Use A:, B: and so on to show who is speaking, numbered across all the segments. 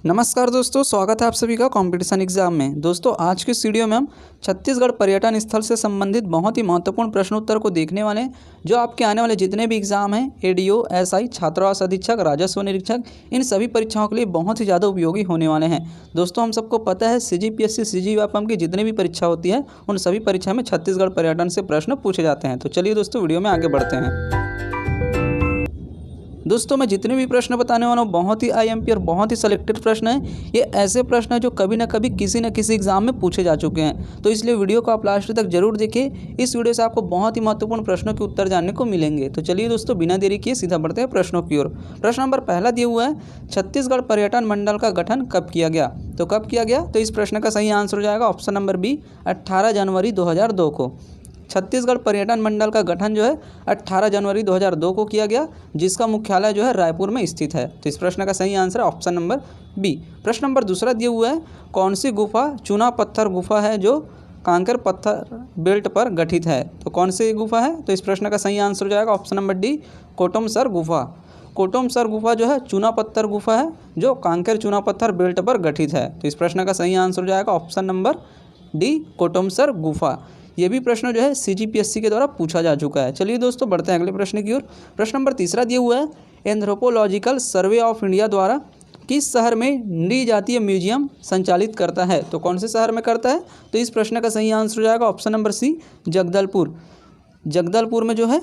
A: नमस्कार दोस्तों, स्वागत है आप सभी का कंपटीशन एग्जाम में। दोस्तों आज की इस वीडियो में हम छत्तीसगढ़ पर्यटन स्थल से संबंधित बहुत ही महत्वपूर्ण प्रश्नोत्तर को देखने वाले हैं, जो आपके आने वाले जितने भी एग्जाम हैं, एडीओ, एसआई, छात्रावास अधीक्षक, राजस्व निरीक्षक, इन सभी परीक्षाओं के लिए बहुत ही ज़्यादा उपयोगी होने वाले हैं। दोस्तों हम सबको पता है सीजीपीएससी, सीजीव्यापम की जितनी भी परीक्षा होती है उन सभी परीक्षा में छत्तीसगढ़ पर्यटन से प्रश्न पूछे जाते हैं। तो चलिए दोस्तों वीडियो में आगे बढ़ते हैं। दोस्तों मैं जितने भी प्रश्न बताने वाला हूँ बहुत ही आईएमपी और बहुत ही सिलेक्टेड प्रश्न हैं। ये ऐसे प्रश्न हैं जो कभी ना कभी किसी न किसी एग्जाम में पूछे जा चुके हैं। तो इसलिए वीडियो को आप लास्ट तक जरूर देखिए। इस वीडियो से आपको बहुत ही महत्वपूर्ण प्रश्नों के उत्तर जानने को मिलेंगे। तो चलिए दोस्तों बिना देरी किए सीधा बढ़ते हैं प्रश्नों की ओर। प्रश्न नंबर पहला दिया हुआ है, छत्तीसगढ़ पर्यटन मंडल का गठन कब किया गया? तो कब किया गया? तो इस प्रश्न का सही आंसर हो जाएगा ऑप्शन नंबर बी, 18 जनवरी 2002 को। छत्तीसगढ़ पर्यटन मंडल का गठन जो है 18 जनवरी 2002 को किया गया, जिसका मुख्यालय जो है रायपुर में स्थित है। तो इस प्रश्न का सही आंसर है ऑप्शन नंबर बी। प्रश्न नंबर दूसरा दिया हुआ है, कौन सी गुफा चूना पत्थर गुफा है जो कांकर पत्थर बेल्ट पर गठित है? तो कौन सी गुफा है? तो इस प्रश्न का सही आंसर हो जाएगा ऑप्शन नंबर डी, कोटमसर गुफा। कोटमसर गुफा जो है चूना पत्थर गुफा है जो कांकर चूना पत्थर बेल्ट पर गठित है। तो इस प्रश्न का सही आंसर हो जाएगा ऑप्शन नंबर डी, कोटमसर गुफा। ये भी प्रश्न जो है सीजीपीएससी के द्वारा पूछा जा चुका है। चलिए दोस्तों बढ़ते हैं अगले प्रश्न की ओर। प्रश्न नंबर तीसरा दिया हुआ है, एंथ्रोपोलॉजिकल सर्वे ऑफ इंडिया द्वारा किस शहर में नृजातीय म्यूजियम संचालित करता है? तो कौन से शहर में करता है? तो इस प्रश्न का सही आंसर हो जाएगा option number C, Jagdalpur. Jagdalpur में जो है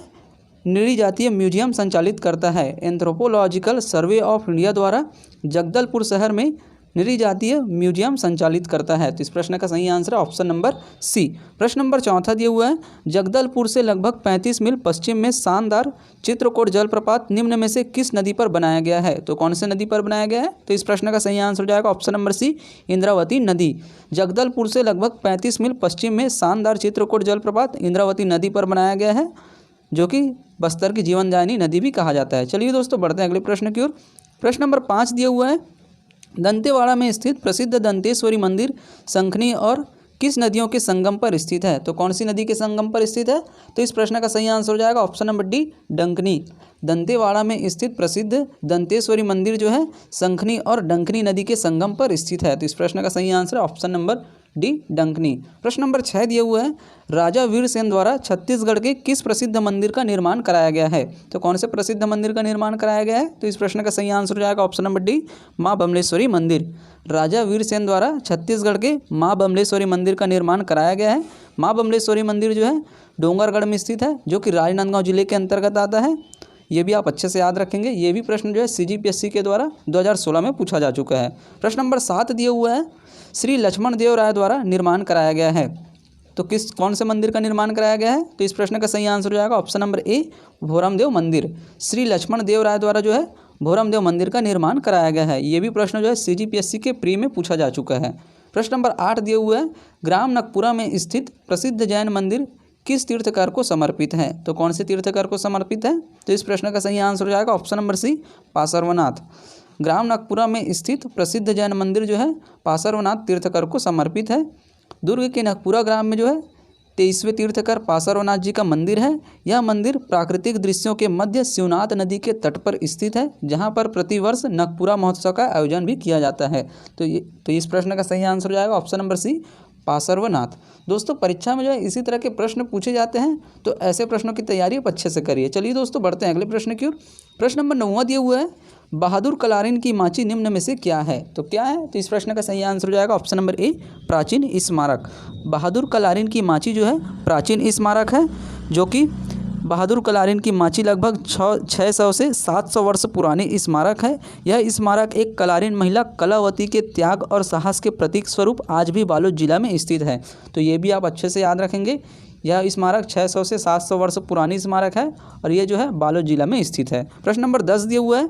A: नृजातीय म्यूजियम संचालित करता है। एंथ्रोपोलॉजिकल सर्वे ऑफ इंडिया द्वारा जगदलपुर शहर में नृजातीय म्यूजियम संचालित करता है। तो इस प्रश्न का सही आंसर है ऑप्शन नंबर सी। प्रश्न नंबर चौथा दिया हुआ है, जगदलपुर से लगभग 35 मील पश्चिम में शानदार चित्रकोट जलप्रपात निम्न में से किस नदी पर बनाया गया है? तो कौन से नदी पर बनाया गया है? तो इस प्रश्न का सही आंसर हो जाएगा ऑप्शन नंबर सी, इंद्रावती नदी। जगदलपुर से लगभग 35 मील पश्चिम में शानदार चित्रकोट जलप्रपात इंद्रावती नदी पर बनाया गया है, जो कि बस्तर की जीवनदायिनी नदी भी कहा जाता है। चलिए दोस्तों बढ़ते हैं अगले प्रश्न की ओर। प्रश्न नंबर 5 दिया हुआ है, दंतेवाड़ा में स्थित प्रसिद्ध दंतेश्वरी मंदिर शंखनी और किस नदियों के संगम पर स्थित है? तो कौन सी नदी के संगम पर स्थित है? तो इस प्रश्न का सही आंसर हो जाएगा option number D, Dankini. Dantewada में स्थित प्रसिद्ध दंतेश्वरी मंदिर जो है शंखनी और डंकनी नदी के संगम पर स्थित है। तो इस प्रश्न का सही आंसर है ऑप्शन नंबर डी, डंकनी। प्रश्न नंबर 6 दिया हुआ है, राजा वीरसेन द्वारा छत्तीसगढ़ के किस प्रसिद्ध मंदिर का निर्माण कराया गया है? तो कौन से प्रसिद्ध मंदिर का निर्माण कराया गया है? तो इस प्रश्न का सही आंसर हो जाएगा ऑप्शन नंबर डी, माँ बमलेश्वरी मंदिर। राजा वीरसेन द्वारा छत्तीसगढ़ के माँ बमलेश्वरी मंदिर का निर्माण कराया गया है। माँ बमलेश्वरी मंदिर जो है डोंगरगढ़ में स्थित है, जो कि राजनांदगांव जिले के अंतर्गत आता है। ये भी आप अच्छे से याद रखेंगे। ये भी प्रश्न जो है सीजीपीएससी के द्वारा 2016 में पूछा जा चुका है। प्रश्न नंबर 7 दिया हुआ है, श्री लक्ष्मण देव राय द्वारा निर्माण कराया गया है। तो कौन से मंदिर का निर्माण कराया गया है? तो इस प्रश्न का सही आंसर हो जाएगा ऑप्शन नंबर ए, भोरमदेव मंदिर। श्री लक्ष्मण देव राय द्वारा जो है भोरमदेव मंदिर का निर्माण कराया गया है। ये भी प्रश्न जो है सीजीपीएससी के प्री में पूछा जा चुका है। प्रश्न नंबर 8 दिए हुए है, ग्राम नकपुरा में स्थित प्रसिद्ध जैन मंदिर किस तीर्थकर को समर्पित है? तो कौन से तीर्थकर को समर्पित है? तो इस प्रश्न का सही आंसर हो जाएगा ऑप्शन नंबर सी, पार्श्वनाथ। ग्राम नकपुरा में स्थित प्रसिद्ध जैन मंदिर जो है पार्श्वनाथ तीर्थकर को समर्पित है। दुर्ग के नकपुरा ग्राम में जो है 23वें तीर्थकर पार्श्वनाथ जी का मंदिर है। यह मंदिर प्राकृतिक दृश्यों के मध्य शिवनाथ नदी के तट पर स्थित है, जहां पर प्रतिवर्ष नकपुरा महोत्सव का आयोजन भी किया जाता है। तो इस प्रश्न का सही आंसर हो जाएगा ऑप्शन नंबर सी, पार्श्वनाथ। दोस्तों परीक्षा में जो है इसी तरह के प्रश्न पूछे जाते हैं, तो ऐसे प्रश्नों की तैयारी आप अच्छे से करिए। चलिए दोस्तों बढ़ते हैं अगले प्रश्न की ओर। प्रश्न नंबर 9 दिया हुआ है, बहादुर कलारिन की माची निम्न में से क्या है? तो क्या है? तो इस प्रश्न का सही आंसर हो जाएगा ऑप्शन नंबर ए, प्राचीन स्मारक। बहादुर कलारिन की माची जो है प्राचीन स्मारक है, जो कि बहादुर कलारिन की माची लगभग 600 से 700 वर्ष पुरानी स्मारक है। यह स्मारक एक कलारिन महिला कलावती के त्याग और साहस के प्रतीक स्वरूप आज भी बालोद जिला में स्थित है। तो ये भी आप अच्छे से याद रखेंगे। यह स्मारक 600 से 700 वर्ष पुरानी स्मारक है और ये जो है बालोद जिला में स्थित है। प्रश्न नंबर 10 दिया हुआ है,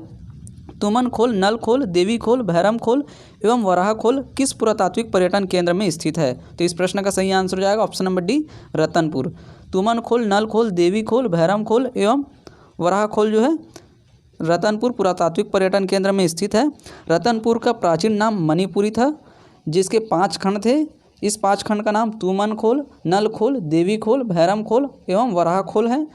A: तुमन खोल, नल खोल, देवी खोल, भैरम खोल एवं वराह खोल किस पुरातात्विक पर्यटन केंद्र में स्थित है? तो इस प्रश्न का सही आंसर हो जाएगा ऑप्शन नंबर डी, रतनपुर। तुमन खोल, नल खोल, देवी खोल, भैरम खोल एवं वराह खोल जो है रतनपुर पुरातात्विक पर्यटन केंद्र में स्थित है। रतनपुर का प्राचीन नाम मणिपुरी था, जिसके 5 खंड थे। इस 5 खंड का नाम तुमन खोल, नल खोल, देवी खोल, भैरम खोल एवं वराह खोल है।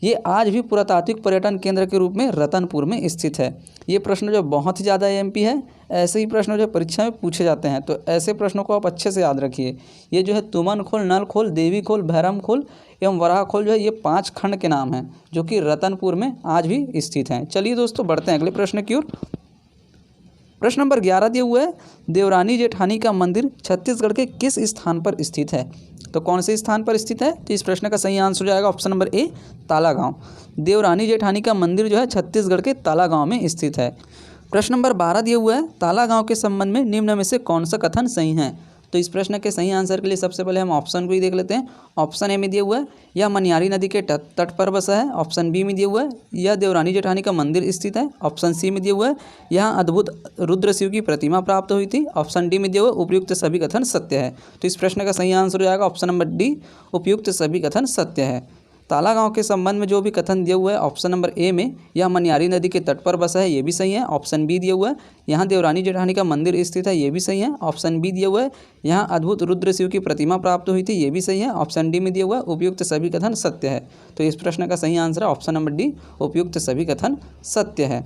A: ये आज भी पुरातात्विक पर्यटन केंद्र के रूप में रतनपुर में स्थित है। ये प्रश्न जो बहुत ही ज़्यादा एमपी है, ऐसे ही प्रश्न जो परीक्षा में पूछे जाते हैं, तो ऐसे प्रश्नों को आप अच्छे से याद रखिए। ये जो है तुमन खोल, नल खोल, देवी खोल, भैरम खोल एवं वराह खोल जो है, ये 5 खंड के नाम हैं जो कि रतनपुर में आज भी स्थित हैं। चलिए दोस्तों, बढ़ते हैं अगले प्रश्न की ओर। प्रश्न नंबर 11 दिया हुआ है, देवरानी जेठानी का मंदिर छत्तीसगढ़ के किस स्थान पर स्थित है? तो कौन से स्थान पर स्थित है? तो इस प्रश्न का सही आंसर हो जाएगा option number A, Talagaon. Devrani Jethani का मंदिर जो है छत्तीसगढ़ के तालागांव में स्थित है। प्रश्न नंबर 12 दिया हुआ है, तालागांव के संबंध में निम्न में से कौन सा कथन सही है? तो इस प्रश्न के सही आंसर के लिए सबसे पहले हम ऑप्शन को ही देख लेते हैं। ऑप्शन ए में दिया हुआ है, यह मनियारी नदी के तट पर बसा है। ऑप्शन बी में दिया हुआ है, यह देवरानी जेठानी का मंदिर स्थित है। ऑप्शन सी में दिया हुआ है, यहाँ अद्भुत रुद्र शिव की प्रतिमा प्राप्त हुई थी। ऑप्शन डी में दिया हुआ है, उपयुक्त सभी कथन सत्य है। तो इस प्रश्न का सही आंसर हो जाएगा ऑप्शन नंबर डी, उपयुक्त सभी कथन सत्य है। तालागांव के संबंध में जो भी कथन दिया हुआ है ऑप्शन नंबर ए में, यह मनियारी नदी के तट पर बसा है, ये भी सही है। ऑप्शन बी दिया हुआ है, यहाँ देवरानी जेठानी का मंदिर स्थित है, ये भी सही है। ऑप्शन बी दिया हुआ है, यहाँ अद्भुत रुद्र शिव की प्रतिमा प्राप्त हुई थी, ये भी सही है। ऑप्शन डी में दिया हुआ है, उपयुक्त सभी कथन सत्य है। तो इस प्रश्न का सही आंसर है ऑप्शन नंबर डी, उपयुक्त सभी कथन सत्य है।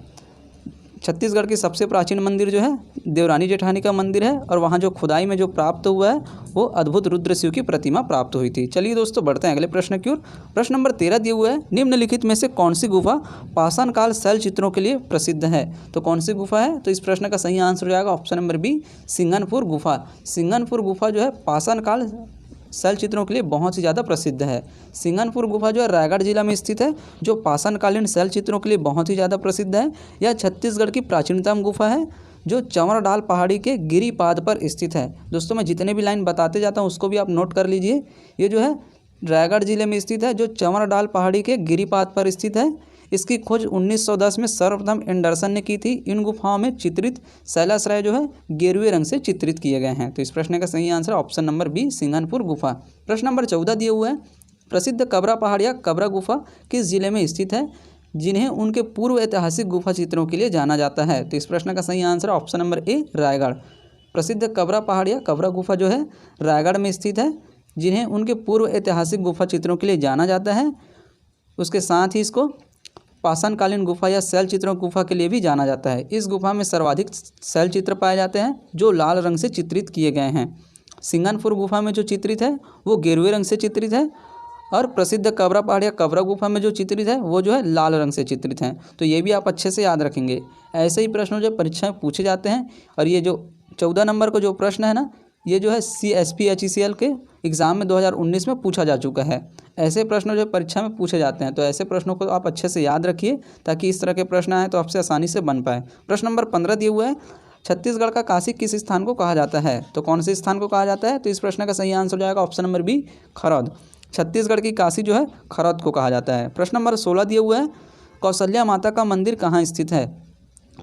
A: छत्तीसगढ़ की सबसे प्राचीन मंदिर जो है देवरानी जेठानी का मंदिर है, और वहाँ जो खुदाई में जो प्राप्त हुआ है वो अद्भुत रुद्र शिव की प्रतिमा प्राप्त हुई थी। चलिए दोस्तों, बढ़ते हैं अगले प्रश्न की ओर। प्रश्न नंबर 13 दिया हुआ है, निम्नलिखित में से कौन सी गुफा पाषाण काल शैल चित्रों के लिए प्रसिद्ध है? तो कौन सी गुफा है? तो इस प्रश्न का सही आंसर हो जाएगा ऑप्शन नंबर बी, सिंगनपुर गुफा। सिंगनपुर गुफा जो है पाषाण काल शैल चित्रों के लिए बहुत ही ज़्यादा प्रसिद्ध है। सिंगनपुर गुफा जो है रायगढ़ जिला में स्थित है, जो पाषाणकालीन शैल चित्रों के लिए बहुत ही ज़्यादा प्रसिद्ध है। यह छत्तीसगढ़ की प्राचीनतम गुफा है जो चंवरडाल पहाड़ी के गिरिपाद पर स्थित है। दोस्तों, मैं जितने भी लाइन बताते जाता हूँ उसको भी आप नोट कर लीजिए। ये जो है रायगढ़ जिले में स्थित है, जो चंवरडाल पहाड़ी के गिरिपाद पर स्थित है। इसकी खोज 1910 में सर्वप्रथम एंडरसन ने की थी। इन गुफाओं में चित्रित शैलाश्रय जो है गेरुए रंग से चित्रित किए गए हैं। तो इस प्रश्न का सही answer option number B, Singhanpur गुफा। प्रश्न नंबर 14 दिया हुआ है, प्रसिद्ध कबरा पहाड़ या कबरा गुफा किस जिले में स्थित है, जिन्हें उनके पूर्व ऐतिहासिक गुफा चित्रों के लिए जाना जाता है? तो इस प्रश्न का सही answer option number A, Raigarh. प्रसिद्ध कबरा पहाड़ या कबरा गुफा जो है रायगढ़ में स्थित है, जिन्हें उनके पूर्व ऐतिहासिक गुफा चित्रों के लिए जाना जाता है। उसके साथ ही इसको पाषाणकालीन गुफा या शैल चित्रों गुफा के लिए भी जाना जाता है। इस गुफा में सर्वाधिक शैल चित्र पाए जाते हैं जो लाल रंग से चित्रित किए गए हैं। सिंगनपुर गुफा में जो चित्रित है वो गेरुए रंग से चित्रित है, और प्रसिद्ध कबरा पहाड़ या कबरा गुफा में जो चित्रित है वो जो है लाल रंग से चित्रित हैं। तो ये भी आप अच्छे से याद रखेंगे। ऐसे ही प्रश्न जो परीक्षा में पूछे जाते हैं। और ये जो 14 नंबर का जो प्रश्न है ना, ये जो है CSP-HECL के एग्ज़ाम में 2019 में पूछा जा चुका है। ऐसे प्रश्न जो परीक्षा में पूछे जाते हैं, तो ऐसे प्रश्नों को आप अच्छे से याद रखिए ताकि इस तरह के प्रश्न आए तो आपसे आसानी से बन पाए। प्रश्न नंबर 15 दिया हुआ है, छत्तीसगढ़ का काशी किस स्थान को कहा जाता है? तो कौन से स्थान को कहा जाता है? तो इस प्रश्न का सही आंसर हो जाएगा option number B, Kharod. Chhattisgarh की काशी जो है खरौद को कहा जाता है। प्रश्न नंबर 16 दिया हुआ है, कौशल्या माता का मंदिर कहाँ स्थित है?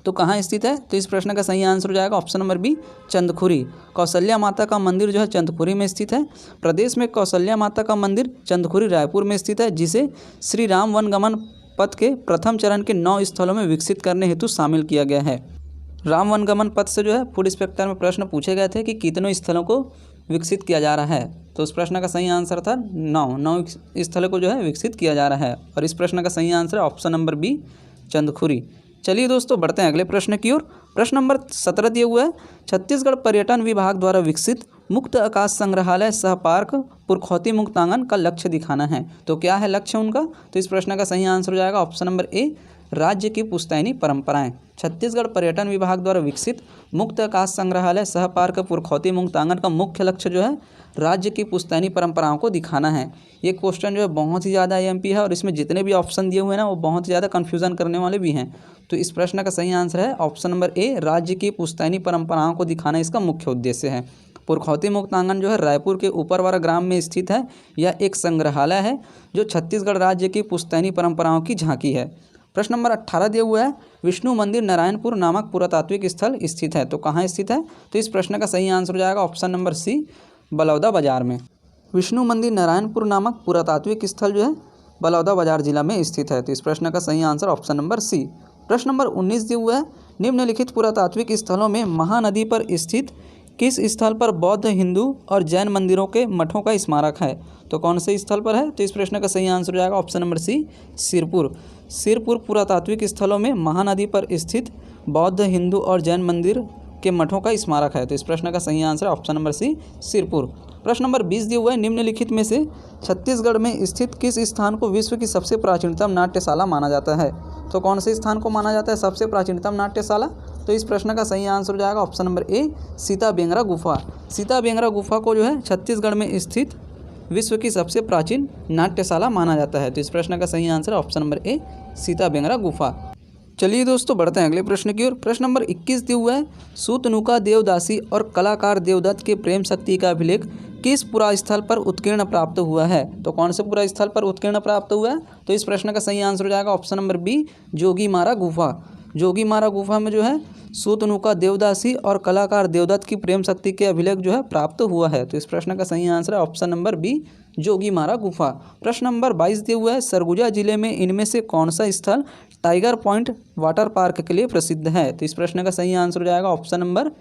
A: तो कहाँ स्थित है? तो इस प्रश्न का सही आंसर हो जाएगा option number B, Chandkhuri. Kaushalya माता का मंदिर जो है चंदखुरी में स्थित है। प्रदेश में कौशल्या माता का मंदिर चंदखुरी रायपुर में स्थित है, जिसे श्री राम वनगमन पथ के प्रथम चरण के 9 स्थलों में विकसित करने हेतु शामिल किया गया है। राम वनगमन पथ से जो है फूड इंस्पेक्टर में प्रश्न पूछे गए थे कि कितनों स्थलों को विकसित किया जा रहा है। तो उस प्रश्न का सही आंसर था 9 स्थलों को जो है विकसित किया जा रहा है। और इस प्रश्न का सही आंसर है ऑप्शन नंबर बी, चंदखुरी। चलिए दोस्तों, बढ़ते हैं अगले प्रश्न की ओर। प्रश्न नंबर 17 दिया हुआ है, छत्तीसगढ़ पर्यटन विभाग द्वारा विकसित मुक्त आकाश संग्रहालय सह पार्क पुरखौती मुक्तांगन का लक्ष्य दिखाना है। तो क्या है लक्ष्य उनका? तो इस प्रश्न का सही आंसर हो जाएगा ऑप्शन नंबर ए, राज्य की पुश्तैनी परंपराएं। छत्तीसगढ़ पर्यटन विभाग द्वारा विकसित मुक्त आकाश संग्रहालय सह पार्क पुरखौती मुक्तांगन का मुख्य लक्ष्य जो है राज्य की पुश्तैनी परंपराओं को दिखाना है। ये क्वेश्चन जो है बहुत ही ज़्यादा IMP है, और इसमें जितने भी ऑप्शन दिए हुए हैं ना वो बहुत ही ज़्यादा कन्फ्यूज़न करने वाले भी हैं। तो इस प्रश्न का सही आंसर है ऑप्शन नंबर ए, राज्य की पुश्तैनी परंपराओं को दिखाना इसका मुख्य उद्देश्य है। पुरखौती मुक्तांगन जो है रायपुर के ऊपरवारा ग्राम में स्थित है। यह एक संग्रहालय है जो छत्तीसगढ़ राज्य की पुश्तैनी परंपराओं की झांकी है। प्रश्न नंबर 18 दिया हुआ है, विष्णु मंदिर नारायणपुर नामक पुरातात्विक स्थल स्थित है। तो कहाँ स्थित है? तो इस प्रश्न का सही आंसर हो जाएगा ऑप्शन नंबर सी, बलौदा बाजार में। विष्णु मंदिर नारायणपुर नामक पुरातात्विक स्थल जो है बलौदा बाजार जिला में स्थित है। तो इस प्रश्न का सही आंसर ऑप्शन नंबर सी। प्रश्न नंबर 19 दिया हुआ है, निम्नलिखित पुरातात्विक स्थलों में महानदी पर स्थित किस स्थल पर बौद्ध, हिंदू और जैन मंदिरों के मठों का स्मारक है? तो कौन से स्थल पर है? तो इस प्रश्न का सही आंसर हो जाएगा option number C, Sirpur. Sirpur पुरातात्विक स्थलों में महानदी पर स्थित बौद्ध, हिंदू और जैन मंदिर के मठों का स्मारक है। तो इस प्रश्न का सही आंसर है ऑप्शन नंबर सी, सिरपुर। प्रश्न नंबर 20 दिया हुआ है, निम्नलिखित में से छत्तीसगढ़ में स्थित किस स्थान को विश्व की सबसे प्राचीनतम नाट्यशाला माना जाता है? तो कौन से स्थान को माना जाता है सबसे प्राचीनतम नाट्यशाला? तो इस प्रश्न का सही आंसर हो जाएगा ऑप्शन नंबर ए, सीताबेंगरा गुफा। सीताबेंगरा गुफा को जो है छत्तीसगढ़ में स्थित विश्व की सबसे प्राचीन नाट्यशाला माना जाता है। तो इस प्रश्न का सही आंसर है ऑप्शन नंबर ए, सीताबेंगरा गुफा। चलिए दोस्तों बढ़ते हैं अगले प्रश्न की ओर। प्रश्न नंबर 21 दिया हुआ है, सूतनुका देवदासी और कलाकार देवदत्त के प्रेम शक्ति का अभिलेख किस पुरास्थल पर उत्कीर्ण प्राप्त हुआ है? तो कौन से पुरास्थल पर उत्कीर्ण प्राप्त हुआ है? तो इस प्रश्न का सही आंसर हो जाएगा ऑप्शन नंबर बी, जोगीमारा गुफा। जोगीमारा गुफा में जो है सूतनुका देवदासी और कलाकार देवदत्त की प्रेम शक्ति के अभिलेख जो है प्राप्त हुआ है। तो इस प्रश्न का सही आंसर है ऑप्शन नंबर बी, जोगीमारा गुफा। प्रश्न नंबर 22 दिया हुआ है, सरगुजा जिले में इनमें से कौन सा स्थल टाइगर पॉइंट वाटर पार्क के लिए प्रसिद्ध है? तो इस प्रश्न का सही आंसर हो जाएगा option number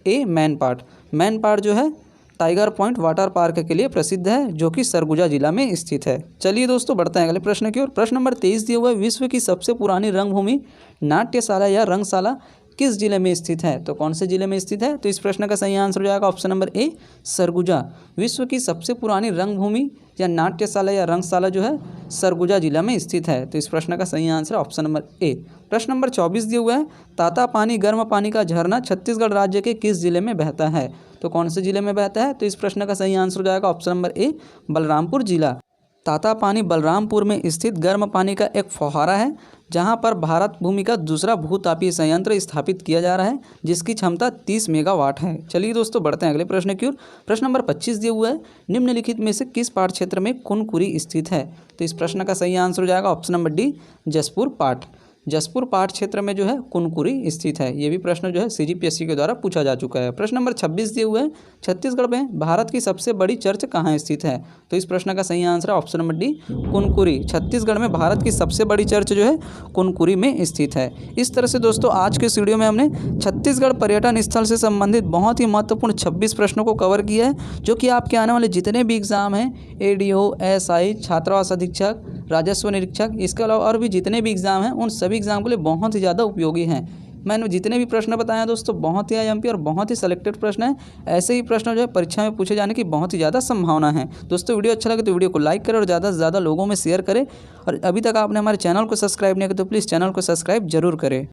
A: A, Mainpat. Mainpat जो है टाइगर पॉइंट वाटर पार्क के लिए प्रसिद्ध है, जो कि सरगुजा जिला में स्थित है। चलिए दोस्तों बढ़ते हैं अगले प्रश्न की ओर। प्रश्न नंबर 23 दिया हुआ है, विश्व की सबसे पुरानी रंगभूमि नाट्यशाला या रंगशाला किस जिले में स्थित है? तो कौन से जिले में स्थित है? तो इस प्रश्न का सही आंसर हो जाएगा ऑप्शन नंबर ए, सरगुजा। विश्व की सबसे पुरानी रंगभूमि या नाट्यशाला या रंगशाला जो है सरगुजा जिला में स्थित है। तो इस प्रश्न का सही आंसर है ऑप्शन नंबर ए। प्रश्न नंबर 24 दिया हुआ है, तातापानी गर्म पानी का झरना छत्तीसगढ़ राज्य के किस जिले में बहता है? तो कौन से जिले में बहता है? तो इस प्रश्न का सही आंसर हो जाएगा ऑप्शन नंबर ए, बलरामपुर जिला। तातापानी बलरामपुर में स्थित गर्म पानी का एक फव्वारा है, जहां पर भारत भूमि का दूसरा भूतापीय संयंत्र स्थापित किया जा रहा है, जिसकी क्षमता 30 मेगावाट है। चलिए दोस्तों बढ़ते हैं अगले प्रश्न की ओर। प्रश्न नंबर 25 दिया हुआ है, निम्नलिखित में से किस पाट क्षेत्र में कुनकुरी स्थित है? तो इस प्रश्न का सही आंसर हो जाएगा ऑप्शन नंबर डी, जसपुर पाट। जसपुर पाट क्षेत्र में जो है कुनकुरी स्थित है। ये भी प्रश्न जो है सीजीपीएससी के द्वारा पूछा जा चुका है। प्रश्न नंबर 26 दिए हुए हैं, छत्तीसगढ़ में भारत की सबसे बड़ी चर्च कहाँ स्थित है? तो इस प्रश्न का सही आंसर है option number D, Kunkuri. Chhattisgarh में भारत की सबसे बड़ी चर्च जो है कुनकुरी में स्थित है। इस तरह से दोस्तों आज के इस वीडियो में हमने छत्तीसगढ़ पर्यटन स्थल से संबंधित बहुत ही महत्वपूर्ण 26 प्रश्नों को कवर किया है, जो कि आपके आने वाले जितने भी एग्जाम हैं, एडीओ, एसआई, छात्रावास अधीक्षक, राजस्व निरीक्षक, इसके अलावा और भी जितने भी एग्जाम हैं, उन सभी एग्जाम के लिए बहुत ही ज़्यादा उपयोगी हैं। मैंने जितने भी प्रश्न बताए हैं दोस्तों, बहुत ही आईएमपी और बहुत ही सेलेक्टेड प्रश्न हैं। ऐसे ही प्रश्न जो है परीक्षा में पूछे जाने की बहुत ही ज़्यादा संभावना है। दोस्तों वीडियो अच्छा लगे तो वीडियो को लाइक करें और ज़्यादा से ज़्यादा लोगों में शेयर करें। और अभी तक आपने हमारे चैनल को सब्सक्राइब नहीं किया तो प्लीज़ चैनल को सब्सक्राइब जरूर करें।